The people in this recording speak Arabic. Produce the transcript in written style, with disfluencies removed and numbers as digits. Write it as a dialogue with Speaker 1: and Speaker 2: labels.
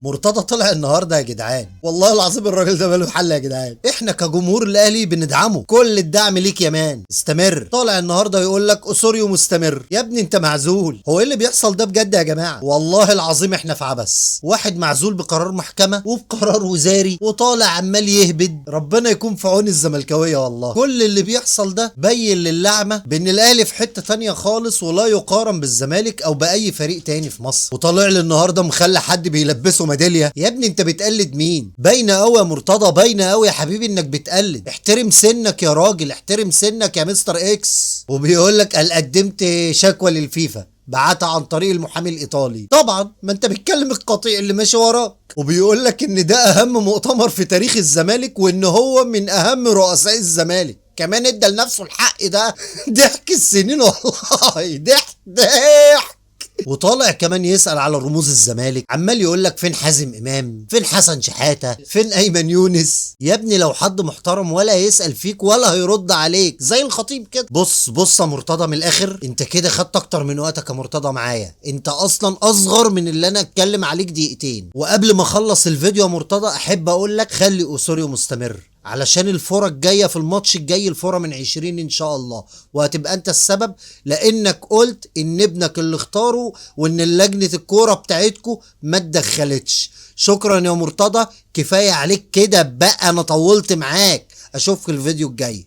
Speaker 1: مرتضى طلع النهارده يا جدعان، والله العظيم الراجل ده ماله حل يا جدعان. احنا كجمهور الاهلي بندعمه، كل الدعم ليك يا مان، استمر. طالع النهارده يقول لك اسوريو مستمر. يا ابني انت معزول، هو ايه اللي بيحصل ده بجد يا جماعه؟ والله العظيم احنا في عبث. واحد معزول بقرار محكمه وبقرار وزاري وطالع عمال يهبد. ربنا يكون في عون الزملكاويه والله. كل اللي بيحصل ده بين للعمه بان الاهلي في حته تانيه خالص ولا يقارن بالزمالك او باي فريق تاني في مصر. وطالع لي النهارده مخلي حد بيلبسه ميداليه. يا ابني انت بتقلد مين؟ باينه قوي يا مرتضى، باينه قوي يا حبيبي انك بتقلد. احترم سنك يا راجل، احترم سنك يا مستر اكس. وبيقول لك قال قدمت شكوى للفيفا، بعتها عن طريق المحامي الايطالي. طبعا ما انت بتكلم القطيع اللي ماشي وراك. وبيقول لك ان ده اهم مؤتمر في تاريخ الزمالك وان هو من اهم رؤساء الزمالك. كمان ادى لنفسه الحق ده. ضحك السنين والله، ضحك. وطالع كمان يسأل على رموز الزمالك، عمال يقول لك فين حازم امام، فين حسن شحاتة، فين ايمن يونس. يا ابني لو حد محترم ولا يسأل فيك ولا هيرد عليك زي الخطيب كده. بص يا مرتضى، من الاخر انت كده خدت اكتر من وقتك يا مرتضى معايا. انت اصلا اصغر من اللي انا اتكلم عليك دقيقتين. وقبل ما اخلص الفيديو يا مرتضى احب اقول لك خلي اسوريو مستمر، علشان الفرة الجاية في الماتش الجاي الفرة من 20 ان شاء الله، وهتبقى انت السبب لانك قلت ان ابنك اللي اختاره وان لجنة الكورة بتاعتكو ما اتدخلتش. شكرا يا مرتضى، كفاية عليك كده بقى، انا طولت معاك. اشوفك الفيديو الجاي.